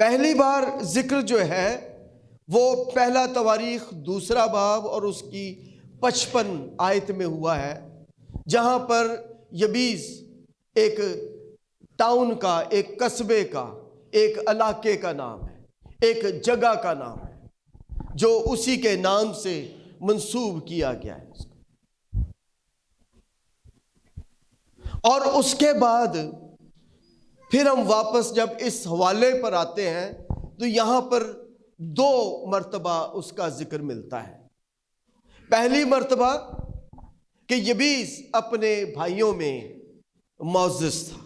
پہلی بار ذکر جو ہے وہ پہلا تواریخ 2 باب اور اس کی 55 آیت میں ہوا ہے، جہاں پر یبیس ایک ٹاؤن کا، ایک قصبے کا، ایک علاقے کا نام ہے، ایک جگہ کا نام ہے جو اسی کے نام سے منسوب کیا گیا ہے۔ اور اس کے بعد پھر ہم واپس جب اس حوالے پر آتے ہیں تو یہاں پر 2 مرتبہ اس کا ذکر ملتا ہے۔ پہلی مرتبہ کہ یبیس اپنے بھائیوں میں معزز تھا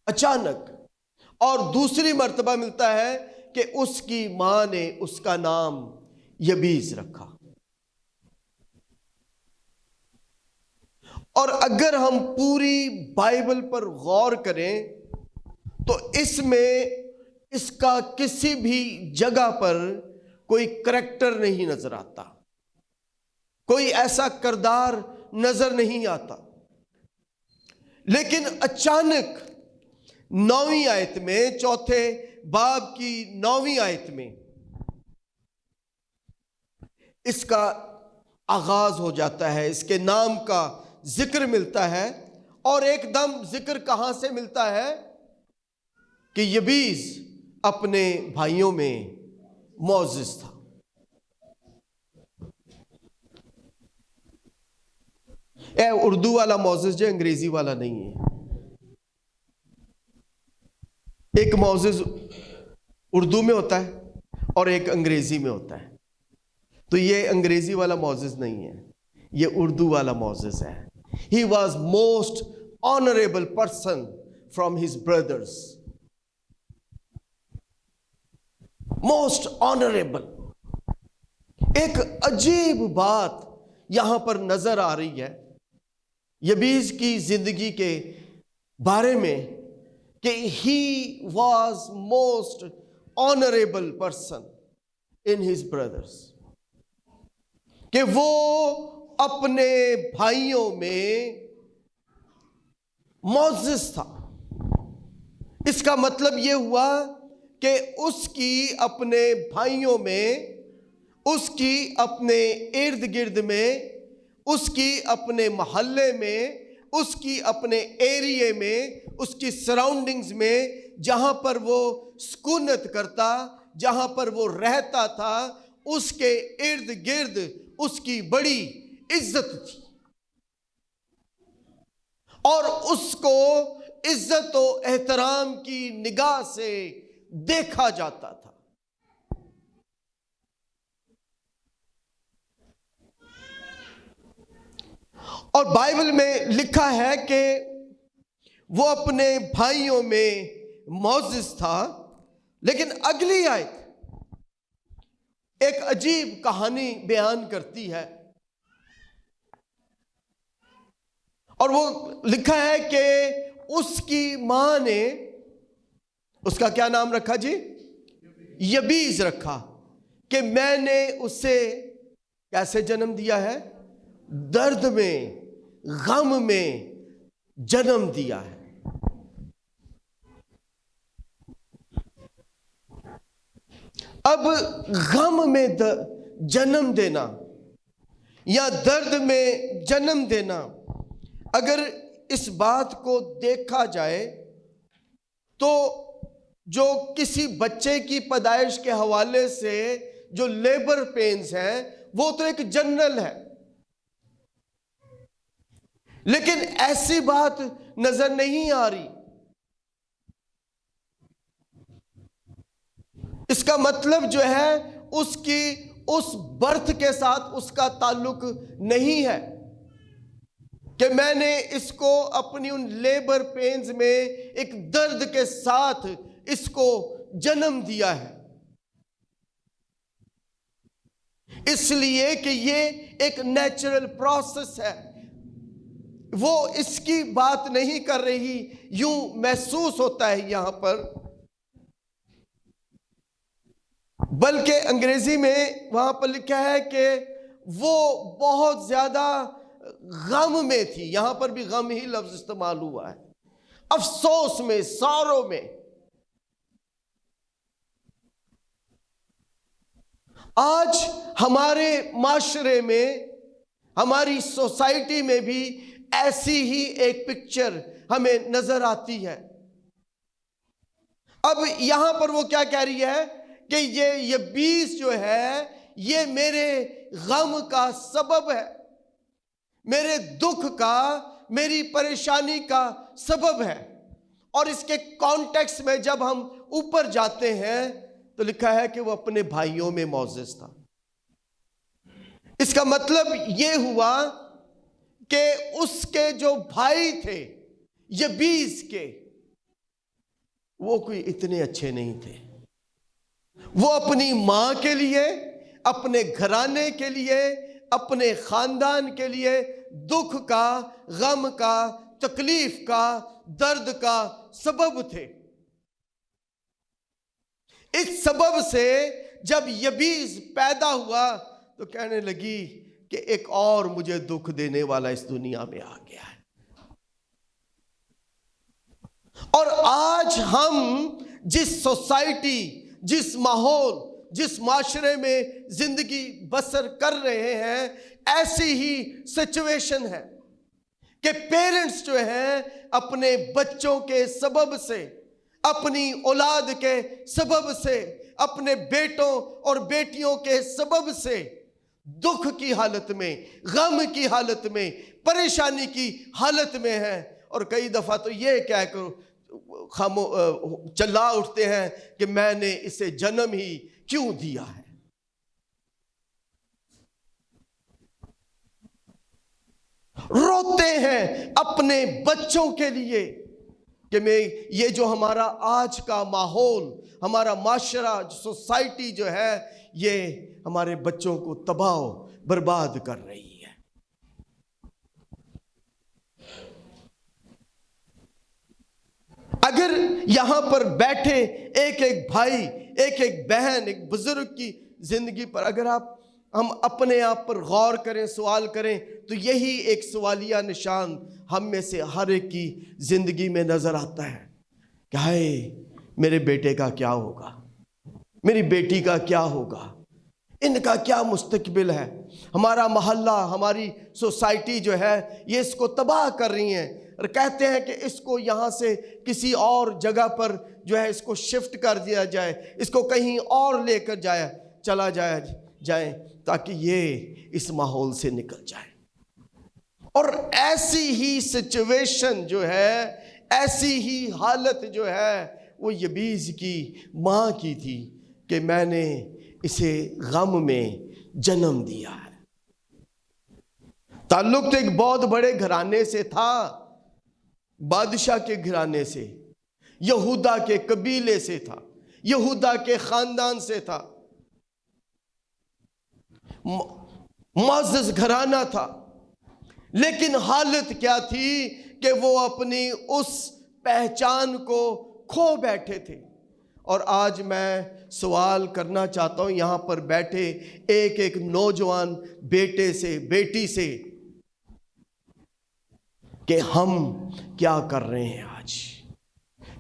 اچانک، اور دوسری مرتبہ ملتا ہے کہ اس کی ماں نے اس کا نام یبیس رکھا۔ اور اگر ہم پوری بائبل پر غور کریں تو اس میں اس کا کسی بھی جگہ پر کوئی کریکٹر نہیں نظر آتا، کوئی ایسا کردار نظر نہیں آتا، لیکن اچانک 9ویں آیت میں، 4 باب کی 9ویں آیت میں اس کا آغاز ہو جاتا ہے، اس کے نام کا ذکر ملتا ہے۔ اور ایک دم ذکر کہاں سے ملتا ہے کہ یبیس اپنے بھائیوں میں معزز تھا۔ اردو والا معزز جو انگریزی والا نہیں ہے، ایک معزز اردو میں ہوتا ہے اور ایک انگریزی میں ہوتا ہے، تو یہ انگریزی والا معزز نہیں ہے، یہ اردو والا معزز ہے۔ He was most honorable person from his brothers. Most honorable. ایک عجیب بات یہاں پر نظر آ رہی ہے یبیس کی زندگی کے بارے میں کہ he was most honorable person in his brothers، کہ وہ اپنے بھائیوں میں معزز تھا۔ اس کا مطلب یہ ہوا کہ اس کی اپنے بھائیوں میں، اس کی اپنے ارد گرد میں، اس کی اپنے محلے میں، اس کی اپنے ایریے میں، اس کی سراؤنڈنگز میں، جہاں پر وہ سکونت کرتا، جہاں پر وہ رہتا تھا، اس کے ارد گرد اس کی بڑی عزت تھی، اور اس کو عزت و احترام کی نگاہ سے دیکھا جاتا تھا۔ اور بائبل میں لکھا ہے کہ وہ اپنے بھائیوں میں معزز تھا، لیکن اگلی آیت ایک عجیب کہانی بیان کرتی ہے، اور وہ لکھا ہے کہ اس کی ماں نے اس کا کیا نام رکھا جی؟ یبیس رکھا، کہ میں نے اسے کیسے جنم دیا ہے؟ درد میں، غم میں جنم دیا ہے۔ اب غم میں جنم دینا یا درد میں جنم دینا، اگر اس بات کو دیکھا جائے تو جو کسی بچے کی پیدائش کے حوالے سے جو لیبر پینز ہیں وہ تو ایک جنرل ہے، لیکن ایسی بات نظر نہیں آ رہی۔ اس کا مطلب جو ہے اس کی اس برتھ کے ساتھ اس کا تعلق نہیں ہے کہ میں نے اس کو اپنی ان لیبر پینز میں ایک درد کے ساتھ اس کو جنم دیا ہے، اس لیے کہ یہ ایک نیچرل پروسیس ہے۔ وہ اس کی بات نہیں کر رہی، یوں محسوس ہوتا ہے یہاں پر، بلکہ انگریزی میں وہاں پر لکھا ہے کہ وہ بہت زیادہ غم میں تھی۔ یہاں پر بھی غم ہی لفظ استعمال ہوا ہے، افسوس میں، سارو میں۔ آج ہمارے معاشرے میں، ہماری سوسائٹی میں بھی ایسی ہی ایک پکچر ہمیں نظر آتی ہے۔ اب یہاں پر وہ کیا کہہ رہی ہے کہ یہ بیس جو ہے یہ میرے غم کا سبب ہے، میرے دکھ کا، میری پریشانی کا سبب ہے۔ اور اس کے کانٹیکس میں جب ہم اوپر جاتے ہیں تو لکھا ہے کہ وہ اپنے بھائیوں میں معزز تھا۔ اس کا مطلب یہ ہوا کہ اس کے جو بھائی تھے یبیس کے، وہ کوئی اتنے اچھے نہیں تھے۔ وہ اپنی ماں کے لیے، اپنے گھرانے کے لیے، اپنے خاندان کے لیے دکھ کا، غم کا، تکلیف کا، درد کا سبب تھے۔ اس سبب سے جب یبیس پیدا ہوا تو کہنے لگی کہ ایک اور مجھے دکھ دینے والا اس دنیا میں آ گیا ہے۔ اور آج ہم جس سوسائٹی، جس ماحول، جس معاشرے میں زندگی بسر کر رہے ہیں، ایسی ہی سچویشن ہے کہ پیرنٹس جو ہیں اپنے بچوں کے سبب سے، اپنی اولاد کے سبب سے، اپنے بیٹوں اور بیٹیوں کے سبب سے دکھ کی حالت میں، غم کی حالت میں، پریشانی کی حالت میں ہیں۔ اور کئی دفعہ تو یہ کہہ کر چلا اٹھتے ہیں کہ میں نے اسے جنم ہی کیوں دیا ہے۔ روتے ہیں اپنے بچوں کے لیے کہ یہ جو ہمارا آج کا ماحول، ہمارا معاشرہ، سوسائٹی جو ہے، یہ ہمارے بچوں کو تباہ و برباد کر رہی ہے۔ اگر یہاں پر بیٹھے ایک ایک بھائی، ایک ایک بہن، ایک بزرگ کی زندگی پر اگر ہم اپنے آپ پر غور کریں، سوال کریں، تو یہی ایک سوالیہ نشان ہم میں سے ہر ایک کی زندگی میں نظر آتا ہے کہ ہائے میرے بیٹے کا کیا ہوگا، میری بیٹی کا کیا ہوگا، ان کا کیا مستقبل ہے۔ ہمارا محلہ، ہماری سوسائٹی جو ہے یہ اس کو تباہ کر رہی ہیں، اور کہتے ہیں کہ اس کو یہاں سے کسی اور جگہ پر جو ہے اس کو شفٹ کر دیا جائے، اس کو کہیں اور لے کر چلا جائے تاکہ یہ اس ماحول سے نکل جائے۔ اور ایسی ہی سچویشن جو ہے، ایسی ہی حالت جو ہے وہ یبیس کی ماں کی تھی کہ میں نے اسے غم میں جنم دیا ہے۔ تعلق تو ایک بہت بڑے گھرانے سے تھا، بادشاہ کے گھرانے سے، یہودا کے قبیلے سے تھا، یہودا کے خاندان سے تھا، معزز گھرانہ تھا۔ لیکن حالت کیا تھی کہ وہ اپنی اس پہچان کو کھو بیٹھے تھے۔ اور آج میں سوال کرنا چاہتا ہوں یہاں پر بیٹھے ایک ایک نوجوان بیٹے سے، بیٹی سے، کہ ہم کیا کر رہے ہیں آج؟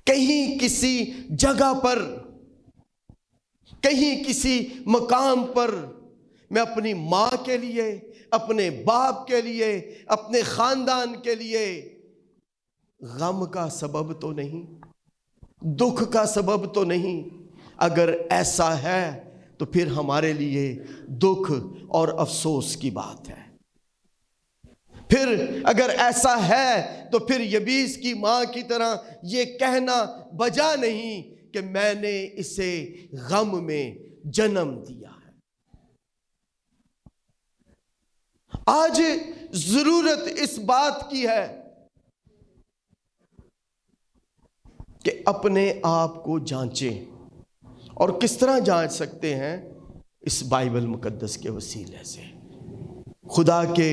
کہیں کسی جگہ پر، کہیں کسی مقام پر میں اپنی ماں کے لیے، اپنے باپ کے لیے، اپنے خاندان کے لیے غم کا سبب تو نہیں، دکھ کا سبب تو نہیں؟ اگر ایسا ہے تو پھر ہمارے لیے دکھ اور افسوس کی بات ہے۔ پھر اگر ایسا ہے تو پھر یبیس کی ماں کی طرح یہ کہنا بجا نہیں کہ میں نے اسے غم میں جنم دیا ہے۔ آج ضرورت اس بات کی ہے کہ اپنے آپ کو جانچیں، اور کس طرح جانچ سکتے ہیں؟ اس بائبل مقدس کے وسیلے سے، خدا کے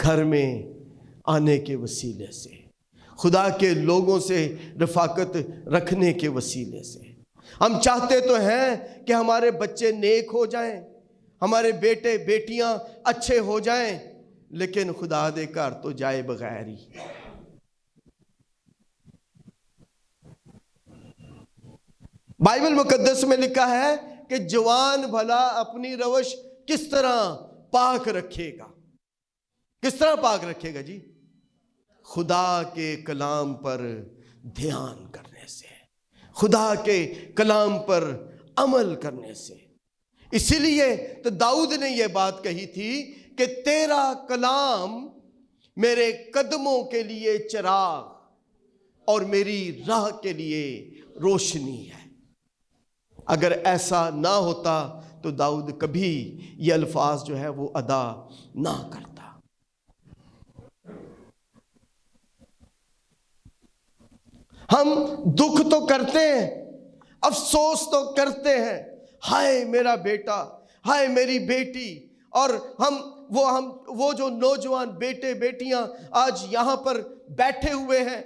گھر میں آنے کے وسیلے سے، خدا کے لوگوں سے رفاقت رکھنے کے وسیلے سے۔ ہم چاہتے تو ہیں کہ ہمارے بچے نیک ہو جائیں، ہمارے بیٹے بیٹیاں اچھے ہو جائیں، لیکن خدا دے گھر تو جائے بغیر ہی۔ بائبل مقدس میں لکھا ہے کہ جوان بھلا اپنی روش کس طرح پاک رکھے گا. کس طرح پاک رکھے گا جی؟ خدا کے کلام پر دھیان کرنے سے، خدا کے کلام پر عمل کرنے سے. اسی لیے تو داؤد نے یہ بات کہی تھی کہ تیرا کلام میرے قدموں کے لیے چراغ اور میری راہ کے لیے روشنی ہے. اگر ایسا نہ ہوتا تو داؤد کبھی یہ الفاظ جو ہے وہ ادا نہ کرتا. ہم دکھ تو کرتے ہیں، افسوس تو کرتے ہیں، ہائے میرا بیٹا، ہائے میری بیٹی. اور وہ جو نوجوان بیٹے بیٹیاں آج یہاں پر بیٹھے ہوئے ہیں،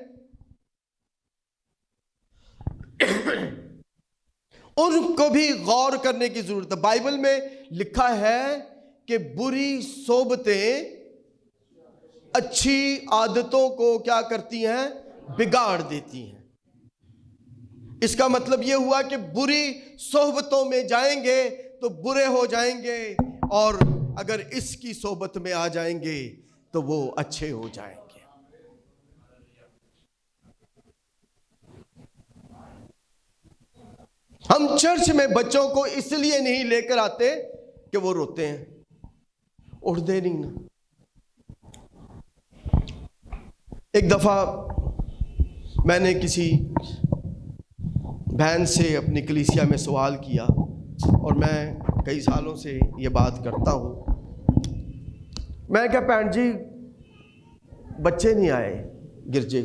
ان کو بھی غور کرنے کی ضرورت ہے. بائبل میں لکھا ہے کہ بری صحبتیں اچھی عادتوں کو کیا کرتی ہیں؟ بگاڑ دیتی ہیں. اس کا مطلب یہ ہوا کہ بری صحبتوں میں جائیں گے تو برے ہو جائیں گے، اور اگر اس کی صحبت میں آ جائیں گے تو وہ اچھے ہو جائیں گے. ہم چرچ میں بچوں کو اس لیے نہیں لے کر آتے کہ وہ روتے ہیں، اٹھتے نہیں نا. ایک دفعہ میں نے کسی بہن سے اپنی کلیسیا میں سوال کیا، اور میں کئی سالوں سے یہ بات کرتا ہوں. میں کہا بہن جی بچے نہیں آئے گرجے.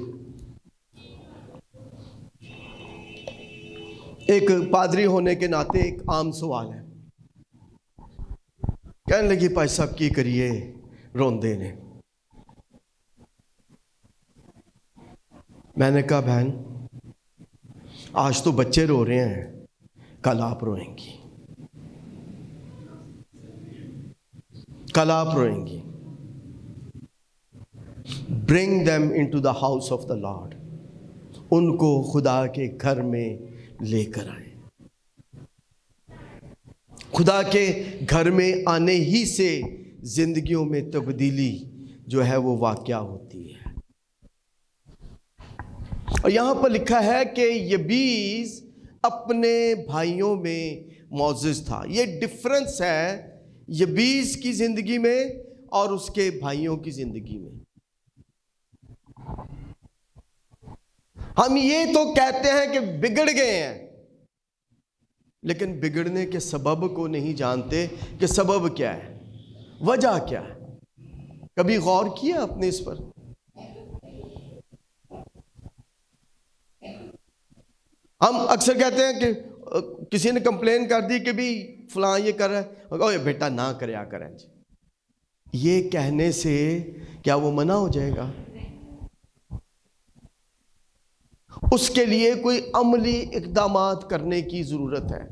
ایک پادری ہونے کے ناطے ایک عام سوال ہے. کہنے لگی پائی صاحب کی کریے روندے نے. میں نے کہا بہن آج تو بچے رو رہے ہیں، کل آپ روئیں گی، کل آپ روئیں گی. برنگ them into the house of the Lord. ان کو خدا کے گھر میں لے کر آئیں. خدا کے گھر میں آنے ہی سے زندگیوں میں تبدیلی جو ہے وہ واقعہ ہوتی ہے. اور یہاں پر لکھا ہے کہ یبیز اپنے بھائیوں میں معزز تھا. یہ ڈفرنس ہے یبیز کی زندگی میں اور اس کے بھائیوں کی زندگی میں. ہم یہ تو کہتے ہیں کہ بگڑ گئے ہیں، لیکن بگڑنے کے سبب کو نہیں جانتے کہ سبب کیا ہے، وجہ کیا ہے. کبھی غور کیا آپ نے اس پر؟ ہم اکثر کہتے ہیں کہ کسی نے کمپلین کر دی کہ بھی فلاں یہ کر رہا ہے، اوہ بیٹا نہ کریا کریں جی. یہ کہنے سے کیا وہ منع ہو جائے گا؟ اس کے لیے کوئی عملی اقدامات کرنے کی ضرورت ہے.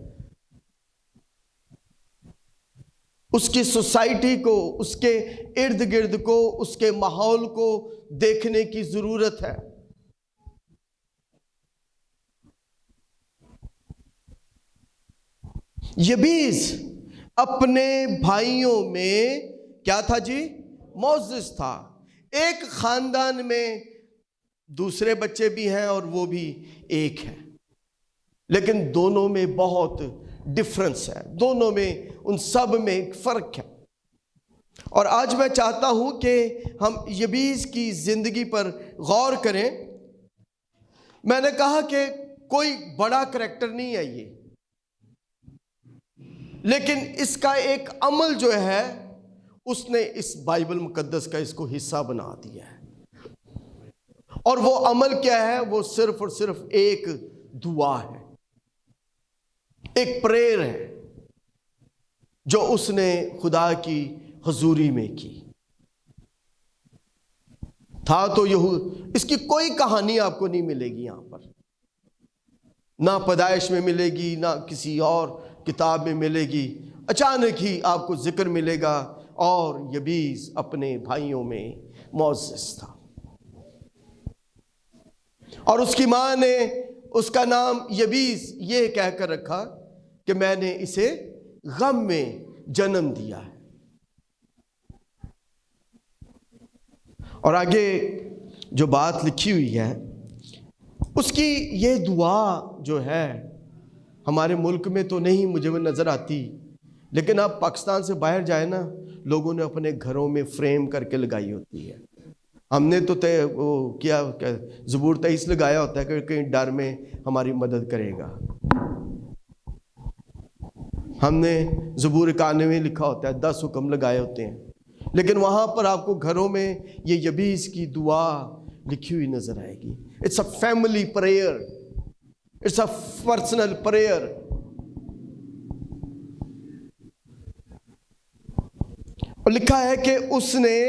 اس کی سوسائٹی کو، اس کے ارد گرد کو، اس کے ماحول کو دیکھنے کی ضرورت ہے. یبیز اپنے بھائیوں میں کیا تھا جی؟ معزز تھا. ایک خاندان میں دوسرے بچے بھی ہیں اور وہ بھی ایک ہے، لیکن دونوں میں بہت ڈفرنس ہے، دونوں میں ان سب میں ایک فرق ہے. اور آج میں چاہتا ہوں کہ ہم یبیز کی زندگی پر غور کریں. میں نے کہا کہ کوئی بڑا کریکٹر نہیں ہے یہ، لیکن اس کا ایک عمل جو ہے اس نے اس بائبل مقدس کا اس کو حصہ بنا دیا ہے. اور وہ عمل کیا ہے؟ وہ صرف اور صرف ایک دعا ہے، ایک پریئر ہے جو اس نے خدا کی حضوری میں کی. تھا تو اس کی کوئی کہانی آپ کو نہیں ملے گی یہاں پر، نہ پیدائش میں ملے گی، نہ کسی اور کتاب میں ملے گی. اچانک ہی آپ کو ذکر ملے گا. اور یبیز اپنے بھائیوں میں معزز تھا. اور اس کی ماں نے اس کا نام یبیز یہ کہہ کر رکھا کہ میں نے اسے غم میں جنم دیا ہے. اور آگے جو بات لکھی ہوئی ہے اس کی یہ دعا جو ہے ہمارے ملک میں تو نہیں مجھے وہ نظر آتی، لیکن آپ پاکستان سے باہر جائیں نا، لوگوں نے اپنے گھروں میں فریم کر کے لگائی ہوتی ہے. ہم نے تو وہ کیا زبور 23 لگایا ہوتا ہے کہ کہیں ڈر میں ہماری مدد کرے گا. ہم نے زبور 91 لکھا ہوتا ہے، 10 حکم لگائے ہوتے ہیں، لیکن وہاں پر آپ کو گھروں میں یہ یبیس کی دعا لکھی ہوئی نظر آئے گی. It's a family prayer, it's a personal prayer. اور لکھا ہے کہ اس نے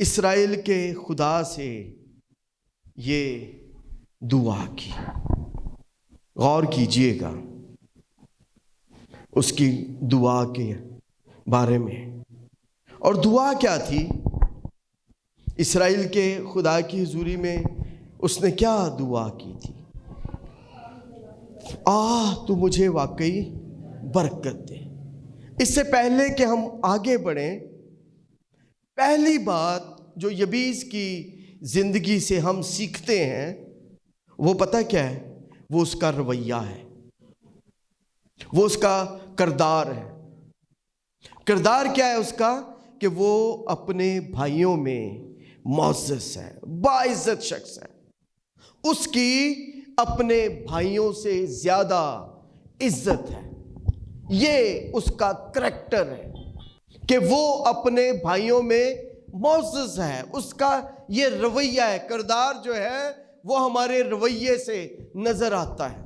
اسرائیل کے خدا سے یہ دعا کی. غور کیجئے گا اس کی دعا کے بارے میں. اور دعا کیا تھی؟ اسرائیل کے خدا کی حضوری میں اس نے کیا دعا کی تھی؟ تو مجھے واقعی برکت دے. اس سے پہلے کہ ہم آگے بڑھیں، پہلی بات جو یبیس کی زندگی سے ہم سیکھتے ہیں وہ پتہ کیا ہے؟ وہ اس کا رویہ ہے، وہ اس کا کردار ہے. کردار کیا ہے اس کا؟ کہ وہ اپنے بھائیوں میں معزز ہے، باعزت شخص ہے. اس کی اپنے بھائیوں سے زیادہ عزت ہے. یہ اس کا کریکٹر ہے کہ وہ اپنے بھائیوں میں معزز ہے. اس کا یہ رویہ ہے، کردار جو ہے وہ ہمارے رویے سے نظر آتا ہے.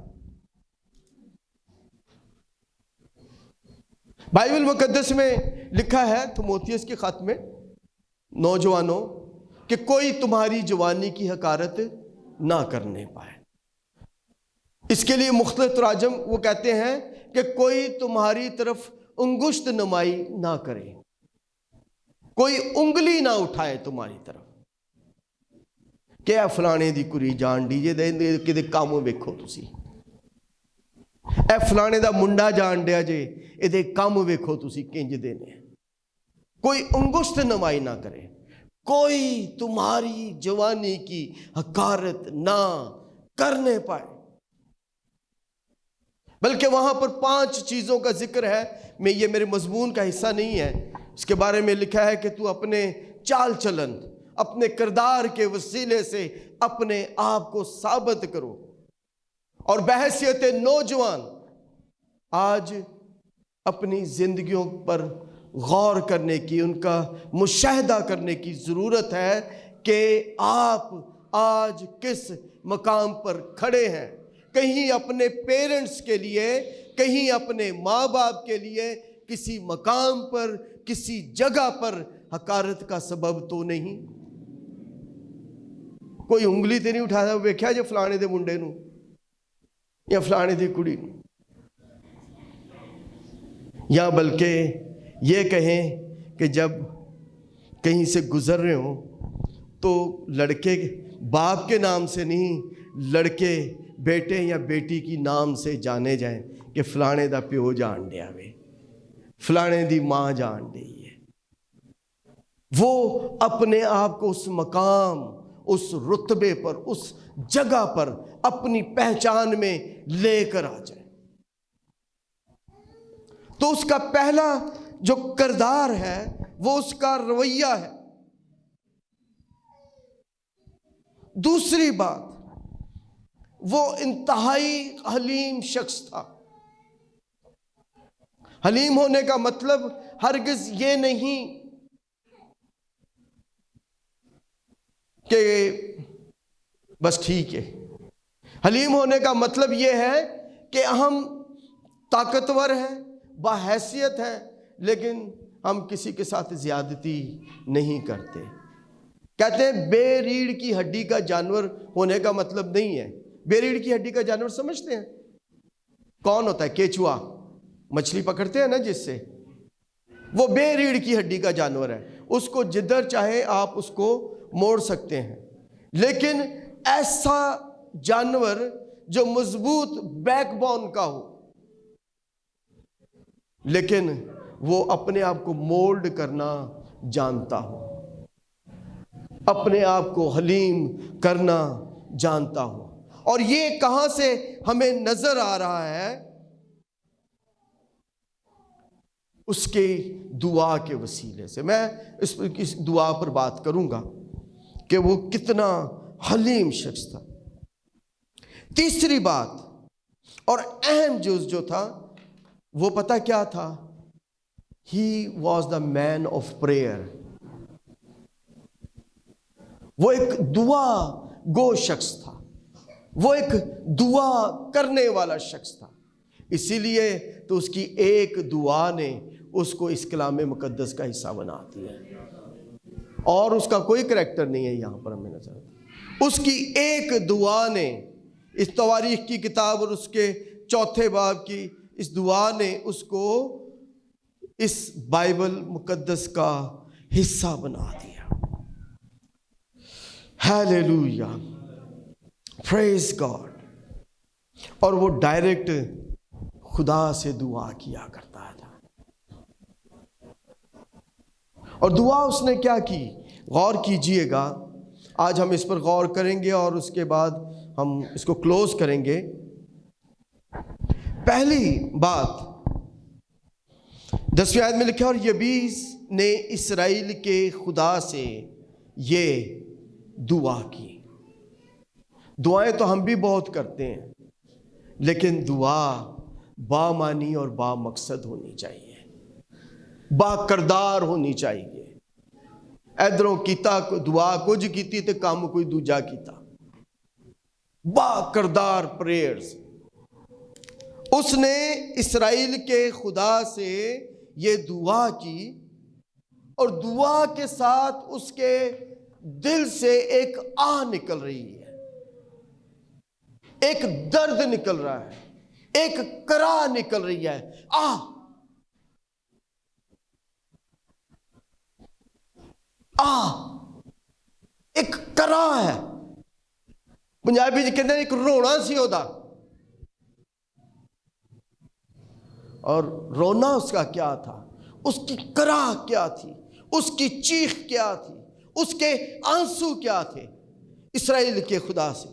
بائبل مقدس میں لکھا ہے تیموتھیوس کے خط میں، نوجوانوں کہ کوئی تمہاری جوانی کی حقارت نہ کرنے پائے. اس کے لیے مختلف تراجم وہ کہتے ہیں کہ کوئی تمہاری طرف انگشت نمائی نہ کرے، کوئی انگلی نہ اٹھائے تمہاری طرف کہ اے فلانے دی کری جان ڈی جے کدے کام ویکھو تسی، اے فلانے دا منڈا جان ڈیا جے ادے کام ویکھو تسی کنج دے نے. کوئی انگشت نمائی نہ کرے، کوئی تمہاری جوانی کی حقارت نہ کرنے پائے. بلکہ وہاں پر 5 چیزوں کا ذکر ہے. یہ میرے مضمون کا حصہ نہیں ہے. اس کے بارے میں لکھا ہے کہ تو اپنے چال چلن، اپنے کردار کے وسیلے سے اپنے آپ کو ثابت کرو. اور بحیثیت نوجوان آج اپنی زندگیوں پر غور کرنے کی، ان کا مشاہدہ کرنے کی ضرورت ہے کہ آپ آج کس مقام پر کھڑے ہیں. کہیں اپنے پیرنٹس کے لیے، کہیں اپنے ماں باپ کے لیے کسی مقام پر، کسی جگہ پر حقارت کا سبب تو نہیں. کوئی انگلی تے نہیں اٹھایا ویکھیا جو فلانے دے منڈے نو یا فلانے دی کڑی نو، یا بلکہ یہ کہیں کہ جب کہیں سے گزر رہے ہوں تو لڑکے باپ کے نام سے نہیں، لڑکے بیٹے یا بیٹی کی نام سے جانے جائیں کہ فلانے دا پیو جان دیا وے، فلانے دی ماں جان دی ہے. وہ اپنے آپ کو اس مقام، اس رتبے پر، اس جگہ پر اپنی پہچان میں لے کر آ جائے. تو اس کا پہلا جو کردار ہے وہ اس کا رویہ ہے. دوسری بات، وہ انتہائی حلیم شخص تھا. حلیم ہونے کا مطلب ہرگز یہ نہیں کہ بس ٹھیک ہے. حلیم ہونے کا مطلب یہ ہے کہ ہم طاقتور ہیں، باحیثیت ہیں، لیکن ہم کسی کے ساتھ زیادتی نہیں کرتے. کہتے ہیں بے ریڑھ کی ہڈی کا جانور ہونے کا مطلب نہیں ہے. بے ریڑھ کی ہڈی کا جانور سمجھتے ہیں کون ہوتا ہے؟ کیچوا، مچھلی پکڑتے ہیں نا جس سے، وہ بے ریڑھ کی ہڈی کا جانور ہے. اس کو جدھر چاہے آپ اس کو موڑ سکتے ہیں. لیکن ایسا جانور جو مضبوط بیک بون کا ہو، لیکن وہ اپنے آپ کو مولڈ کرنا جانتا ہو، اپنے آپ کو حلیم کرنا جانتا ہو۔ اور یہ کہاں سے ہمیں نظر آ رہا ہے؟ اس کے دعا کے وسیلے سے۔ میں اس دعا پر بات کروں گا کہ وہ کتنا حلیم شخص تھا۔ تیسری بات اور اہم جز جو تھا وہ پتہ کیا تھا؟ He was the man of prayer. وہ ایک دعا گو شخص تھا، وہ ایک دعا کرنے والا شخص تھا۔ اسی لیے تو اس کی ایک دعا نے اس کو اس کلام مقدس کا حصہ بنا دیا، اور اس کا کوئی کریکٹر نہیں ہے یہاں پر ہمیں نظر آتا۔ اس کی ایک دعا نے، اس تواریخ کی کتاب اور اس کے 4 باب کی اس دعا نے اس کو اس بائبل مقدس کا حصہ بنا دیا۔ ہیلیلویا، پریز گاڈ۔ اور وہ ڈائریکٹ خدا سے دعا کیا کرتا تھا۔ اور دعا اس نے کیا کی؟ غور کیجئے گا، آج ہم اس پر غور کریں گے اور اس کے بعد ہم اس کو کلوز کریں گے۔ پہلی بات 10ویں آیت میں لکھا، اور یبیس نے اسرائیل کے خدا سے یہ دعا کی۔ دعائیں تو ہم بھی بہت کرتے ہیں، لیکن دعا بامعنی اور با مقصد ہونی چاہیے، با کردار ہونی چاہیے۔ ادھروں کیتا دعا کچھ کیتی تے کام کوئی دوجا کیتا۔ با کردار پریئرز۔ اس نے اسرائیل کے خدا سے یہ دعا کی، اور دعا کے ساتھ اس کے دل سے ایک آہ نکل رہی ہے، ایک درد نکل رہا ہے، ایک کرا نکل رہی ہے۔ ایک کرا ہے۔ پنجابی جی کہتے ہیں ایک رونا سی ہوتا، اور رونا اس کا کیا تھا؟ اس کی کرا کیا تھی؟ اس کی چیخ کیا تھی؟ اس کے آنسو کیا تھے؟ اسرائیل کے خدا سے،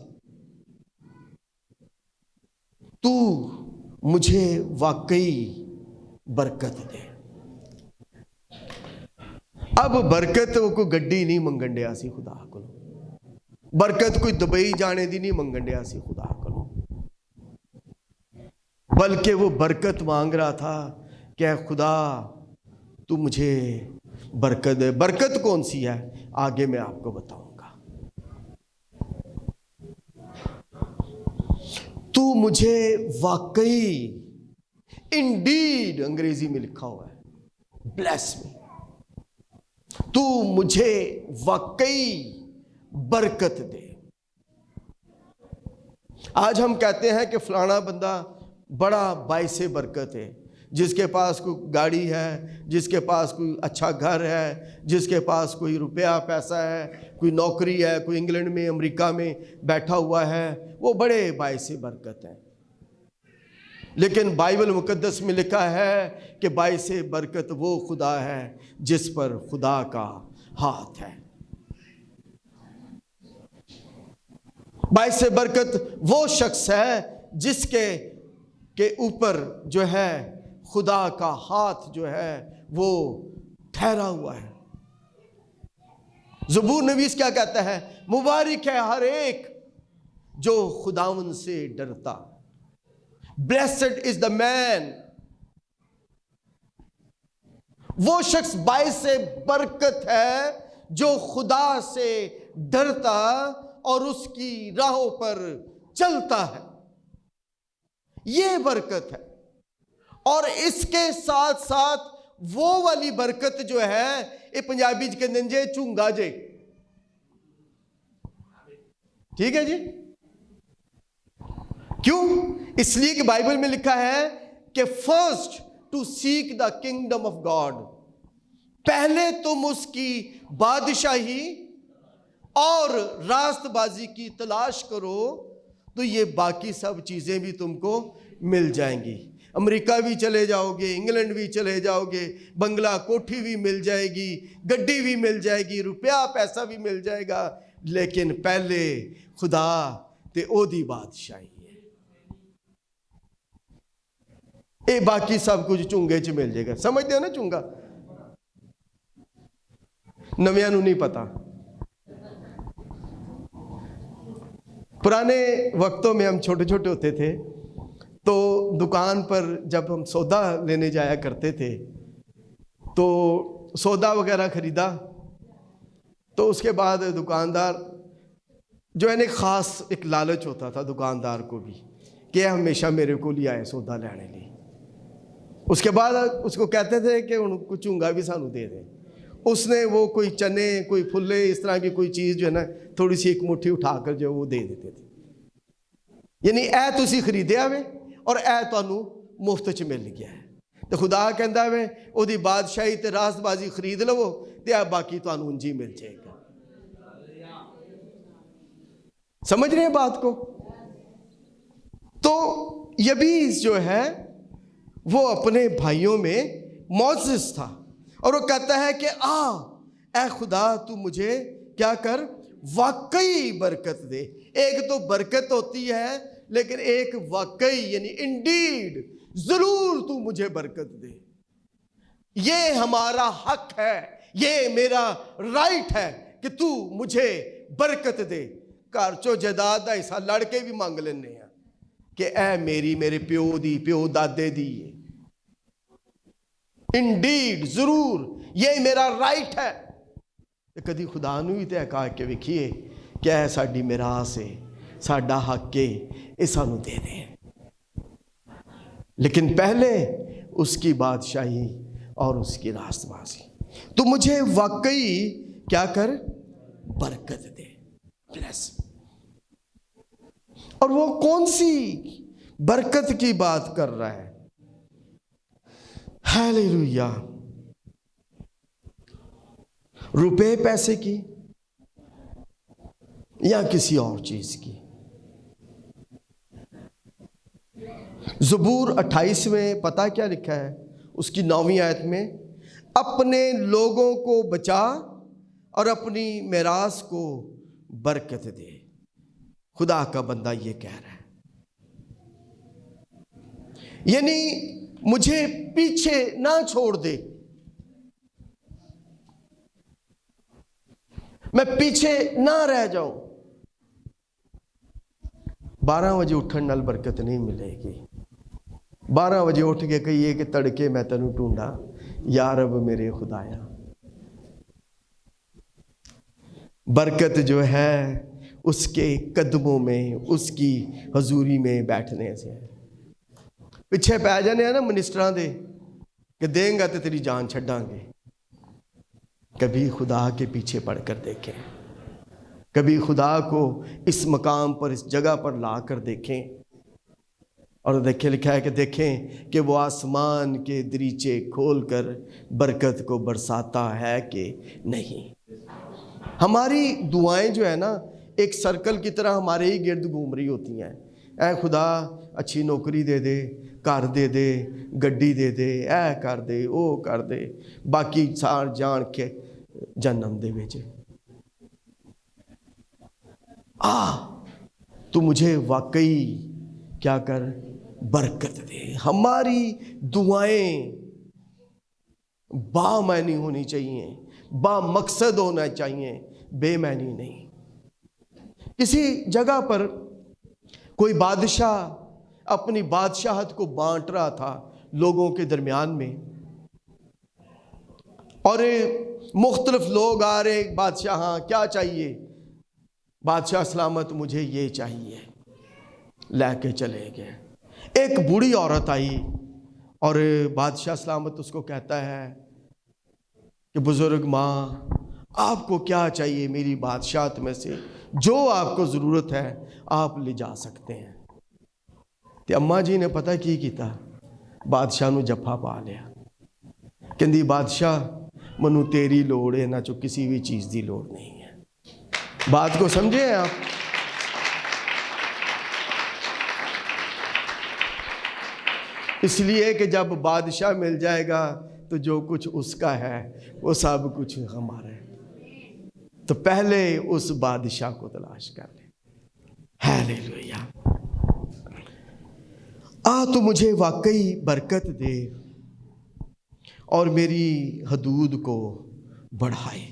تو مجھے واقعی برکت دے۔ اب برکت وہ کوئی گڈی نہیں منگن ڈیا سی خدا کو، برکت کوئی دبئی جانے دی نہیں منگن ڈیا سی خدا کو، بلکہ وہ برکت مانگ رہا تھا کہ اے خدا تو مجھے برکت دے۔ برکت کون سی ہے آگے میں آپ کو بتاؤں گا۔ تو مجھے واقعی، انڈیڈ انگریزی میں لکھا ہوا ہے، بلیس می، تو مجھے واقعی برکت دے۔ آج ہم کہتے ہیں کہ فلانا بندہ بڑا باعث برکت ہے، جس کے پاس کوئی گاڑی ہے، جس کے پاس کوئی اچھا گھر ہے، جس کے پاس کوئی روپیہ پیسہ ہے، کوئی نوکری ہے، کوئی انگلینڈ میں امریکہ میں بیٹھا ہوا ہے، وہ بڑے باعث برکت ہیں۔ لیکن بائبل مقدس میں لکھا ہے کہ باعث برکت وہ خدا ہے جس پر خدا کا ہاتھ ہے۔ باعث برکت وہ شخص ہے جس کے اوپر جو ہے خدا کا ہاتھ جو ہے وہ ٹھہرا ہوا ہے۔ زبور نویس کیا کہتا ہے؟ مبارک ہے ہر ایک جو خداوند سے ڈرتا۔ Blessed is the man، وہ شخص باعث برکت ہے جو خدا سے ڈرتا اور اس کی راہوں پر چلتا ہے۔ یہ برکت ہے۔ اور اس کے ساتھ ساتھ وہ والی برکت جو ہے، یہ پنجابی کے ننجے چونگا جے، ٹھیک ہے جی؟ کیوں؟ اس لیے کہ بائبل میں لکھا ہے کہ first to seek the kingdom of God, پہلے تم اس کی بادشاہی اور راست بازی کی تلاش کرو تو یہ باقی سب چیزیں بھی تم کو مل جائیں گی۔ امریکہ بھی چلے جاؤ گے, انگلینڈ بھی چلے جاؤ گے, بنگلہ کوٹھی بھی مل جائے گی, گڈی بھی مل جائے گی, روپیہ پیسہ بھی مل جائے گا, لیکن پہلے خدا تے او دی بادشاہی ہے. اے باقی سب کچھ چونگے چ مل جائے گا. سمجھتے ہو نا چونگا؟ نویاں نو نہیں پتا. پرانے وقتوں میں ہم چھوٹے چھوٹے ہوتے تھے تو دکان پر جب ہم سودا لینے جایا کرتے تھے تو سودا وغیرہ خریدا تو اس کے بعد دکاندار جو ہے نا خاص ایک لالچ ہوتا تھا دکاندار کو بھی کہ ہمیشہ میرے کو لے آئے سودا لینے لی. اس کے بعد اس کو کہتے تھے کہ ان کو چونگا بھی سانو دے دیں. اس نے وہ کوئی چنے کوئی پھلے اس طرح کی کوئی چیز جو ہے نا تھوڑی سی ایک مٹھی اٹھا کر جو وہ دے دیتے تھے. یعنی اے تسی خریدیا وے اور اے تانوں مفت چ مل گیا ہے. تو خدا کہندا وے او دی بادشاہی تے راست بازی خرید لو تے اے باقی تانوں انجی مل جائے گا. سمجھ رہے ہیں بات کو؟ تو یبیس جو ہے وہ اپنے بھائیوں میں معزز تھا اور وہ کہتا ہے کہ اے خدا تو مجھے کیا کر واقعی برکت دے. ایک تو برکت ہوتی ہے لیکن ایک واقعی یعنی انڈیڈ ضرور تو مجھے برکت دے. یہ ہمارا حق ہے, یہ میرا رائٹ ہے کہ تو مجھے برکت دے. گھر چو جائیداد دا حصہ لڑ کے بھی مانگ لینے ہیں کہ اے میرے پیو دی پیو دادے دی انڈیڈ ضرور یہ میرا رائٹ ہے. کدی خدا نو ہی تے کہا کے ویکھیے کہ اے ساڈی میراث ہے, ساڈا حق ہے, اے سانو دے دیں. لیکن پہلے اس کی بادشاہی اور اس کی راست بازی. تو مجھے واقعی کیا کر برکت دے, بلیس. اور وہ کون سی برکت کی بات کر رہا ہے؟ ہیلیلویا. روپے پیسے کی یا کسی اور چیز کی؟ زبور 28 میں پتہ کیا لکھا ہے اس کی 9ویں آیت میں؟ اپنے لوگوں کو بچا اور اپنی میراث کو برکت دے. خدا کا بندہ یہ کہہ رہا ہے یعنی مجھے پیچھے نہ چھوڑ دے, میں پیچھے نہ رہ جاؤں. 12 بجے اٹھن نال برکت نہیں ملے گی. 12 بجے اٹھ کے کہیے کہ تڑکے میں تینوں ڈھونڈا یا رب میرے خدایا. برکت جو ہے اس کے قدموں میں, اس کی حضوری میں بیٹھنے سے. پیچھے پہ جانے ہیں نا منسٹران دے کہ دیں گا تو تیری جان چھڑاں گے. کبھی خدا کے پیچھے پڑھ کر دیکھیں, کبھی خدا کو اس مقام پر اس جگہ پر لا کر دیکھیں اور دیکھیں لکھا ہے کہ دیکھیں کہ وہ آسمان کے دریچے کھول کر برکت کو برساتا ہے کہ نہیں. ہماری دعائیں جو ہے نا ایک سرکل کی طرح ہمارے ہی گرد گھوم رہی ہوتی ہیں. اے خدا اچھی نوکری دے دے, گھر دے دے, گڈی دے دے, اے کر دے, او کر دے, باقی سار جان کے جنم دے ویچے. تو مجھے واقعی کیا کر برکت دے. ہماری دعائیں با معنی ہونی چاہیے, با مقصد ہونا چاہیے, بے معنی نہیں. کسی جگہ پر کوئی بادشاہ اپنی بادشاہت کو بانٹ رہا تھا لوگوں کے درمیان میں, اور مختلف لوگ آ رہے, بادشاہ ہاں کیا چاہیے؟ بادشاہ سلامت مجھے یہ چاہیے, لے کے چلے گئے. ایک بوڑھی عورت آئی اور بادشاہ سلامت اس کو کہتا ہے کہ بزرگ ماں آپ کو کیا چاہیے میری بادشاہت میں سے, جو آپ کو ضرورت ہے آپ لے جا سکتے ہیں. تے اماں جی نے پتہ کی کیتا, بادشاہ نو جفا پا لیا. کہندی بادشاہ منو تیری لوڑ ہے, نہ جو کسی بھی چیز دی لوڑ نہیں ہے. بات کو سمجھے ہیں آپ؟ اس لیے کہ جب بادشاہ مل جائے گا تو جو کچھ اس کا ہے وہ سب کچھ ہمارا ہے. تو پہلے اس بادشاہ کو تلاش کر لیں. ہیلیلویا. تو مجھے واقعی برکت دے اور میری حدود کو بڑھائے.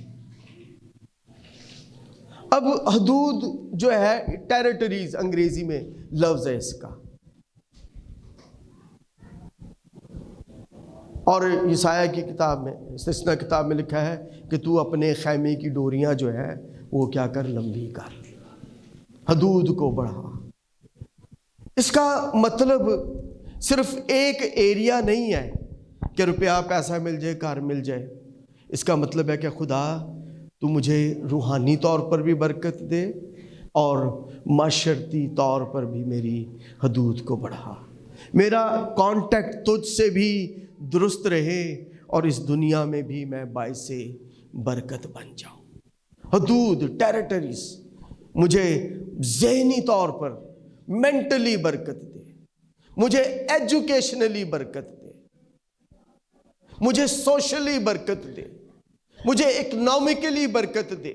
اب حدود جو ہے ٹیریٹریز انگریزی میں لفظ ہے اس کا, اور یسایہ کی کتاب میں, استثنا کتاب میں لکھا ہے کہ تو اپنے خیمے کی ڈوریاں جو ہے وہ کیا کر, لمبی کر, حدود کو بڑھا. اس کا مطلب صرف ایک ایریا نہیں ہے کہ روپیہ پیسہ مل جائے, کار مل جائے. اس کا مطلب ہے کہ خدا تو مجھے روحانی طور پر بھی برکت دے اور معاشرتی طور پر بھی میری حدود کو بڑھا. میرا کانٹیکٹ تجھ سے بھی درست رہے اور اس دنیا میں بھی میں باعث برکت بن جاؤں. حدود, ٹیریٹریز مجھے ذہنی طور پر مینٹلی برکت دے, مجھے ایجوکیشنلی برکت دے, مجھے سوشلی برکت دے, مجھے اکنامکلی برکت دے.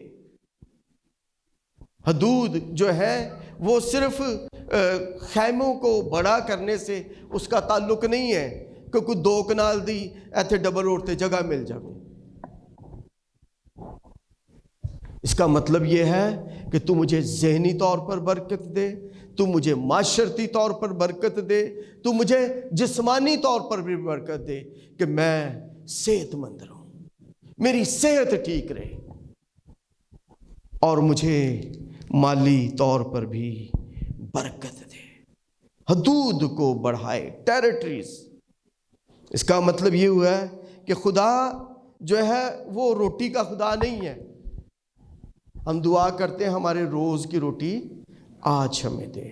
حدود جو ہے وہ صرف خیموں کو بڑا کرنے سے اس کا تعلق نہیں ہے کہ کوئی 2 کنال دی ایتھے ڈبل روڈ تے جگہ مل جائے. اس کا مطلب یہ ہے کہ تو مجھے ذہنی طور پر برکت دے, تو مجھے معاشرتی طور پر برکت دے, تو مجھے جسمانی طور پر بھی برکت دے کہ میں صحت مند رہوں, میری صحت ٹھیک رہے, اور مجھے مالی طور پر بھی برکت دے. حدود کو بڑھائے, ٹیریٹریز. اس کا مطلب یہ ہوا ہے کہ خدا جو ہے وہ روٹی کا خدا نہیں ہے. ہم دعا کرتے ہیں ہمارے روز کی روٹی آج ہمیں دے.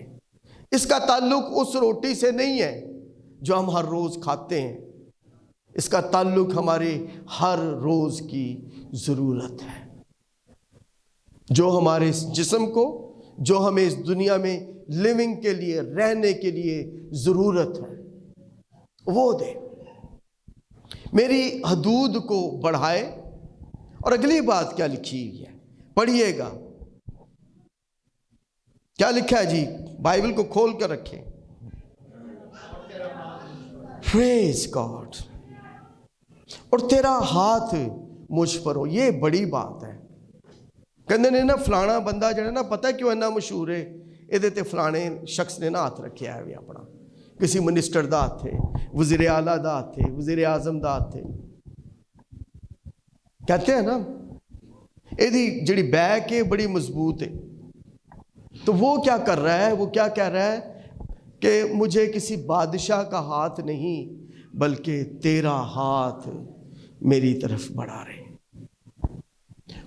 اس کا تعلق اس روٹی سے نہیں ہے جو ہم ہر روز کھاتے ہیں. اس کا تعلق ہمارے ہر روز کی ضرورت ہے, جو ہمارے اس جسم کو, جو ہمیں اس دنیا میں لیونگ کے لیے, رہنے کے لیے ضرورت ہے, وہ دے. میری حدود کو بڑھائے. اور اگلی بات کیا لکھی ہوئی ہے, پڑھیے گا کیا لکھا ہے جی, بائبل کو کھول کر رکھیں. پریز گاڈ. اور تیرا ہاتھ مجھ پر ہو. یہ بڑی بات ہے. کہندے نے نا فلانا بندہ جڑا نا پتہ کیوں اتنا مشہور ہے, یہ تے فلانے شخص نے نا ہاتھ رکھیا ہے بھی اپنا, کسی منسٹر دا ہاتھ ہے, وزیر اعلیٰ دا ہاتھ ہے, وزیر اعظم دا ہاتھ ہے. کہتے ہیں نا یہ جڑی بیک ہے بڑی مضبوط ہے. تو وہ کیا کر رہا ہے, وہ کیا کہہ رہا ہے کہ مجھے کسی بادشاہ کا ہاتھ نہیں بلکہ تیرا ہاتھ میری طرف بڑھا رہے.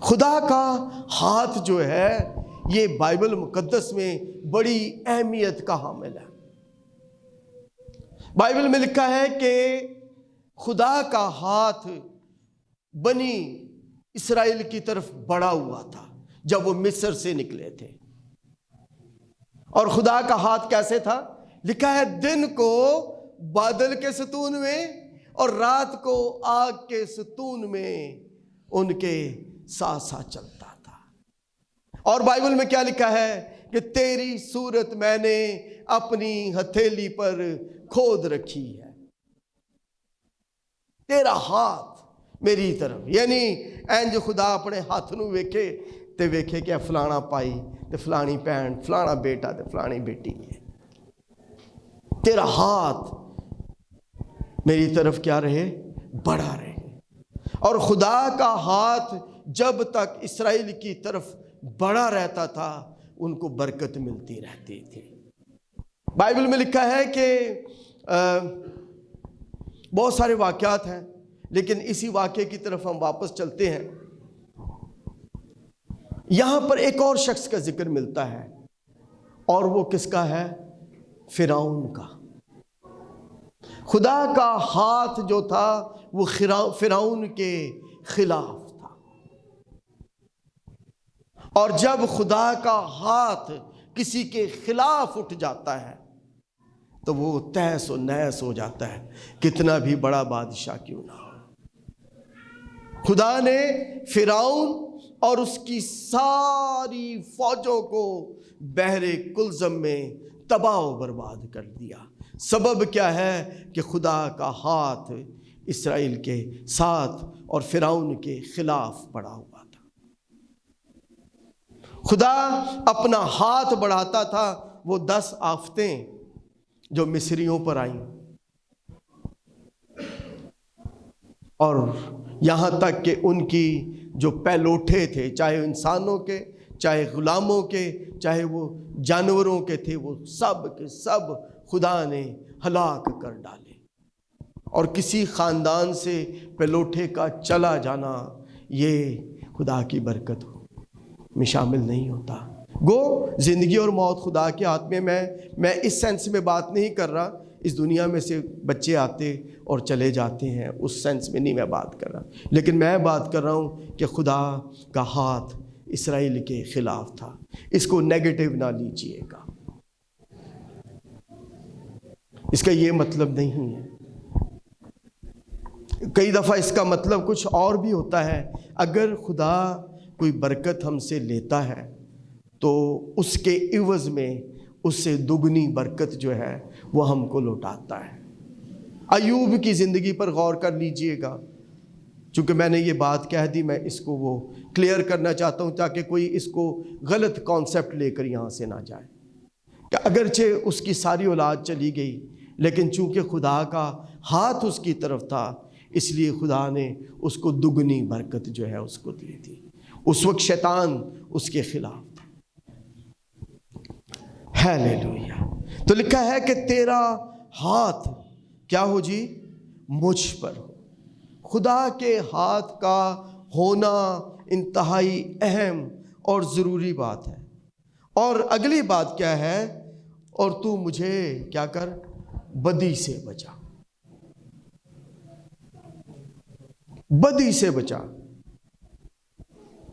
خدا کا ہاتھ جو ہے یہ بائبل مقدس میں بڑی اہمیت کا حامل ہے. بائبل میں لکھا ہے کہ خدا کا ہاتھ بنی اسرائیل کی طرف بڑھا ہوا تھا جب وہ مصر سے نکلے تھے. اور خدا کا ہاتھ کیسے تھا؟ لکھا ہے دن کو بادل کے ستون میں اور رات کو آگ کے ستون میں ان کے ساتھ ساتھ چلتا تھا. اور بائبل میں کیا لکھا ہے کہ تیری صورت میں نے اپنی ہتھیلی پر کھود رکھی ہے. تیرا ہاتھ میری طرف, یعنی اینج خدا اپنے ہاتھ نو ویکھے تے ویکھے کہ فلانا پائی تے فلانی بہن, فلانا بیٹا تے فلانی بیٹی ہے. تیرا ہاتھ میری طرف کیا رہے, بڑھا رہے. اور خدا کا ہاتھ جب تک اسرائیل کی طرف بڑا رہتا تھا ان کو برکت ملتی رہتی تھی. بائبل میں لکھا ہے کہ بہت سارے واقعات ہیں, لیکن اسی واقعے کی طرف ہم واپس چلتے ہیں. یہاں پر ایک اور شخص کا ذکر ملتا ہے, اور وہ کس کا ہے؟ فرعون کا. خدا کا ہاتھ جو تھا وہ فرعون کے خلاف تھا. اور جب خدا کا ہاتھ کسی کے خلاف اٹھ جاتا ہے تو وہ تہس و نہس ہو جاتا ہے، کتنا بھی بڑا بادشاہ کیوں نہ ہو۔ خدا نے فرعون اور اس کی ساری فوجوں کو بحر کلزم میں تباہ و برباد کر دیا۔ سبب کیا ہے کہ خدا کا ہاتھ اسرائیل کے ساتھ اور فرعون کے خلاف پڑا ہوا تھا۔ خدا اپنا ہاتھ بڑھاتا تھا، وہ 10 آفتیں جو مصریوں پر آئیں، اور یہاں تک کہ ان کی جو پہلوٹھے تھے، چاہے انسانوں کے، چاہے غلاموں کے، چاہے وہ جانوروں کے تھے، وہ سب کے سب خدا نے ہلاک کر ڈالے۔ اور کسی خاندان سے پہلوٹھے کا چلا جانا یہ خدا کی برکت میں شامل نہیں ہوتا۔ گو زندگی اور موت خدا کے ہاتھ میں اس سینس میں بات نہیں کر رہا، اس دنیا میں سے بچے آتے اور چلے جاتے ہیں، اس سینس میں نہیں میں بات کر رہا، لیکن میں بات کر رہا ہوں کہ خدا کا ہاتھ اسرائیل کے خلاف تھا۔ اس کو نیگیٹو نہ لیجئے گا، اس کا یہ مطلب نہیں ہے۔ کئی دفعہ اس کا مطلب کچھ اور بھی ہوتا ہے۔ اگر خدا کوئی برکت ہم سے لیتا ہے تو اس کے عوض میں اس سے دگنی برکت جو ہے وہ ہم کو لوٹاتا ہے۔ ایوب کی زندگی پر غور کر لیجئے گا، چونکہ میں نے یہ بات کہہ دی، میں اس کو وہ کلیئر کرنا چاہتا ہوں تاکہ کوئی اس کو غلط کانسیپٹ لے کر یہاں سے نہ جائے کہ اگرچہ اس کی ساری اولاد چلی گئی، لیکن چونکہ خدا کا ہاتھ اس کی طرف تھا، اس لیے خدا نے اس کو دگنی برکت جو ہے اس کو دی تھی۔ اس وقت شیطان اس کے خلاف تھا۔ ہیلیلویا۔ تو لکھا ہے کہ تیرا ہاتھ کیا ہو جی؟ مجھ پر ہو۔ خدا کے ہاتھ کا ہونا انتہائی اہم اور ضروری بات ہے۔ اور اگلی بات کیا ہے؟ اور تو مجھے کیا کر؟ بدی سے بچا، بدی سے بچا۔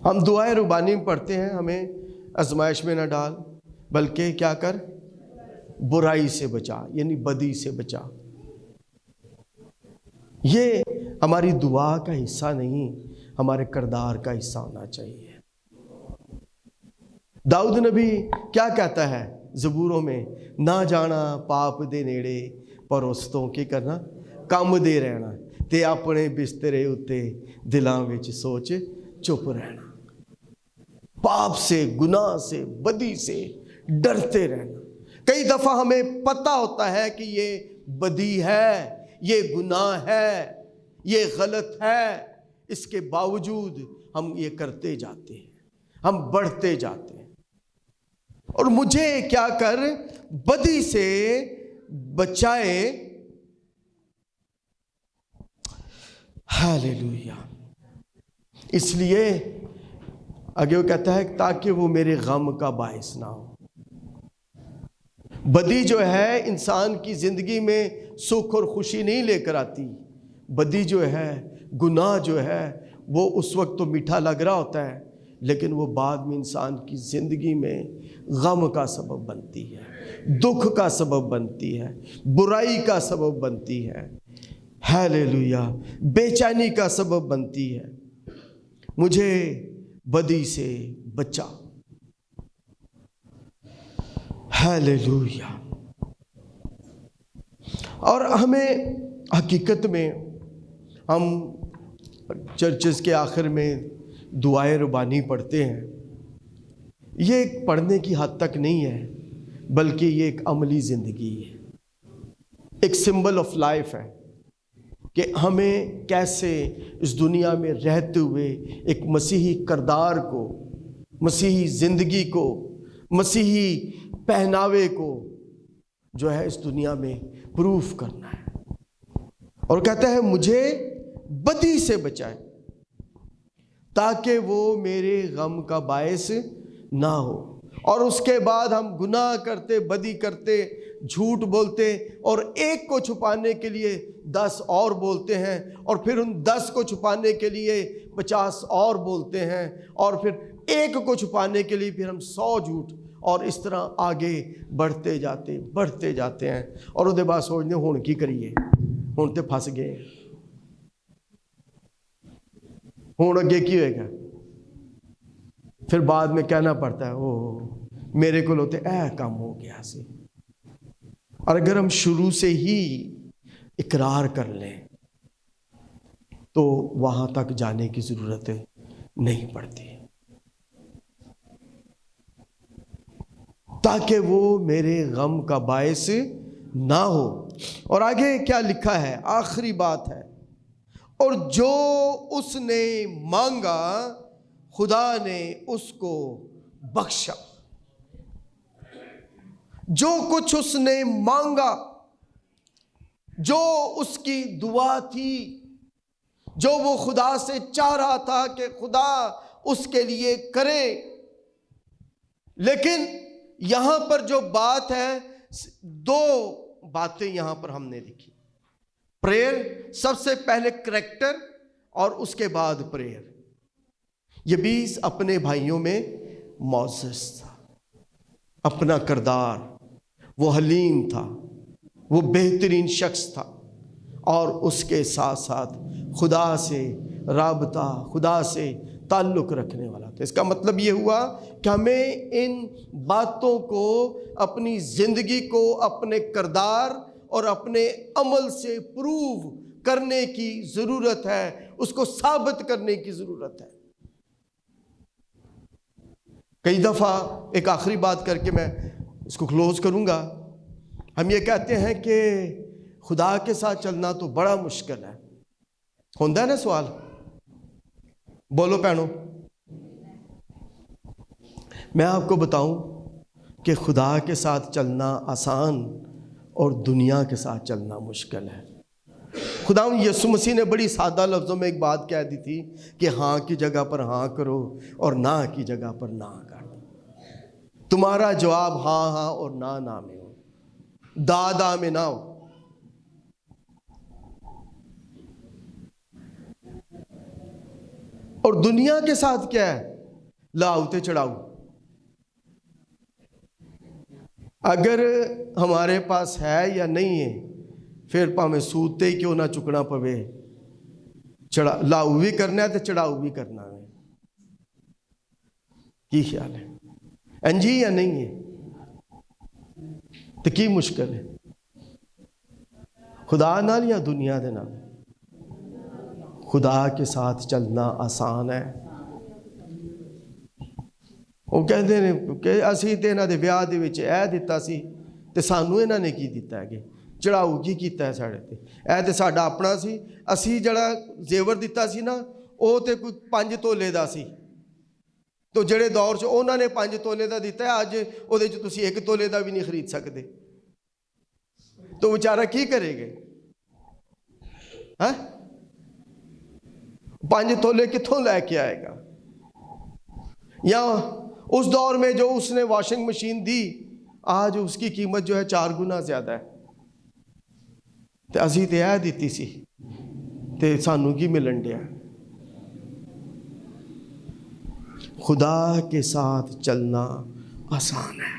ہم دعائے ربانی میں پڑھتے ہیں، ہمیں آزمائش میں نہ ڈال بلکہ کیا کر؟ برائی سے بچا، یعنی بدی سے بچا۔ یہ ہماری دعا کا حصہ نہیں، ہمارے کردار کا حصہ ہونا چاہیے۔ داؤد نبی کیا کہتا ہے زبوروں میں؟ نہ جانا پاپ دے نیڑے پروستوں کی کرنا کم دے رہنا، تے اپنے بسترے اتے دلاں وچ سوچ چپ رہنا۔ پاپ سے، گناہ سے، بدی سے ڈرتے رہنا۔ کئی دفعہ ہمیں پتہ ہوتا ہے کہ یہ بدی ہے، یہ گناہ ہے، یہ غلط ہے، اس کے باوجود ہم یہ کرتے جاتے ہیں، ہم بڑھتے جاتے ہیں۔ اور مجھے کیا کر؟ بدی سے بچائے۔ ہیلیلویا۔ اس لیے آگے وہ کہتا ہے تاکہ وہ میرے غم کا باعث نہ ہو۔ بدی جو ہے انسان کی زندگی میں سکھ اور خوشی نہیں لے کر آتی۔ بدی جو ہے، گناہ جو ہے، وہ اس وقت تو میٹھا لگ رہا ہوتا ہے، لیکن وہ بعد میں انسان کی زندگی میں غم کا سبب بنتی ہے، دکھ کا سبب بنتی ہے، برائی کا سبب بنتی ہے، ہیلیلویا، بے چینی کا سبب بنتی ہے۔ مجھے بدی سے بچا، ہیلیلویا۔ اور ہمیں حقیقت میں، ہم چرچز کے آخر میں دعائے ربانی پڑھتے ہیں، یہ ایک پڑھنے کی حد تک نہیں ہے بلکہ یہ ایک عملی زندگی ہے، ایک سمبل آف لائف ہے کہ ہمیں کیسے اس دنیا میں رہتے ہوئے ایک مسیحی کردار کو، مسیحی زندگی کو، مسیحی پہناوے کو جو ہے اس دنیا میں پروف کرنا ہے۔ اور کہتا ہے مجھے بدی سے بچائے تاکہ وہ میرے غم کا باعث نہ ہو۔ اور اس کے بعد ہم گناہ کرتے، بدی کرتے، جھوٹ بولتے، اور ایک کو چھپانے کے لیے 10 اور بولتے ہیں، اور پھر ان 10 کو چھپانے کے لیے 50 اور بولتے ہیں، اور پھر ایک کو چھپانے کے لیے پھر ہم 100 جھوٹ اور اس طرح آگے بڑھتے جاتے ہیں اور وہ بعد سوچتے ہوں کی کریے، ہوں تو پھس گئے، ہوں اگے کی ہوئے گا، پھر بعد میں کہنا پڑتا ہے او میرے کو ہوتے کام ہو گیا سی۔ اور اگر ہم شروع سے ہی اقرار کر لیں تو وہاں تک جانے کی ضرورت نہیں پڑتی، تاکہ وہ میرے غم کا باعث نہ ہو۔ اور آگے کیا لکھا ہے، آخری بات ہے، اور جو اس نے مانگا خدا نے اس کو بخشا۔ جو کچھ اس نے مانگا، جو اس کی دعا تھی، جو وہ خدا سے چاہ رہا تھا کہ خدا اس کے لیے کرے، لیکن یہاں پر جو بات ہے، دو باتیں یہاں پر ہم نے لکھی۔ پریئر، سب سے پہلے کریکٹر اور اس کے بعد پریئر۔ یبیس اپنے بھائیوں میں معزز تھا، اپنا کردار، وہ حلیم تھا، وہ بہترین شخص تھا، اور اس کے ساتھ ساتھ خدا سے رابطہ، خدا سے تعلق رکھنے والا تھا۔ اس کا مطلب یہ ہوا کہ ہمیں ان باتوں کو اپنی زندگی کو اپنے کردار اور اپنے عمل سے پروو کرنے کی ضرورت ہے، اس کو ثابت کرنے کی ضرورت ہے۔ کئی دفعہ ایک آخری بات کر کے میں اس کو کلوز کروں گا، ہم یہ کہتے ہیں کہ خدا کے ساتھ چلنا تو بڑا مشکل ہے، ہوتا ہے نا سوال؟ بولو پہنو۔ میں آپ کو بتاؤں کہ خدا کے ساتھ چلنا آسان اور دنیا کے ساتھ چلنا مشکل ہے۔ خدا یسوع مسیح نے بڑی سادہ لفظوں میں ایک بات کہہ دی تھی کہ ہاں کی جگہ پر ہاں کرو اور نہ کی جگہ پر نہ کر دو۔ تمہارا جواب ہاں ہاں اور نہ میں ہو، دا میں نہ ہو۔ اور دنیا کے ساتھ کیا ہے؟ لاؤتے چڑھاؤ۔ اگر ہمارے پاس ہے یا نہیں ہے، پھر پاویں سوتے ہی کیوں نہ چکنا پوے، لاؤ بھی کرنا ہے تو چڑھاؤ بھی کرنا ہے۔ کی خیال ہے؟ انجی یا نہیں ہے؟ تو کی مشکل ہے؟ خدا نال یا دنیا دے نال؟ خدا کے ساتھ چلنا آسان ہے۔ وہ کہتے ہیں کہ اسی تے انہاں دے ویاہ دے وچ اے دتا سی تے سانو انہاں نے کی دتا ہے، کہ چڑھاؤ کی کیتا ہے ساڑے تے، اے تے ساڈا اپنا سی، اسی جڑا زیور دتا سی نا او تے کوئی 5 تولے دا سی، تو جڑے دور چ انہاں نے 5 تولے دا دتا ہے، اج او دے چ تسی 1 تولے دا بھی نہیں خرید سکدے، تو بیچارہ کی کرے گے؟ ہاں 5 تولے کتھوں لے کے آئے گا؟ یا اس دور میں جو اس نے واشنگ مشین دی، آج اس کی قیمت جو ہے 4 گنا زیادہ ہے، تے اسی تے اے دیتی سی تے سانو کی ملن دیا۔ خدا کے ساتھ چلنا آسان ہے۔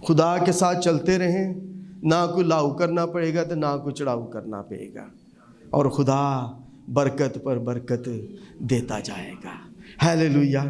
خدا کے ساتھ چلتے رہیں، نہ کوئی لاؤ کرنا پڑے گا تو نہ کوئی چڑھاؤ کرنا پڑے گا، اور خدا برکت پر برکت دیتا جائے گا۔ ہیلیلویا۔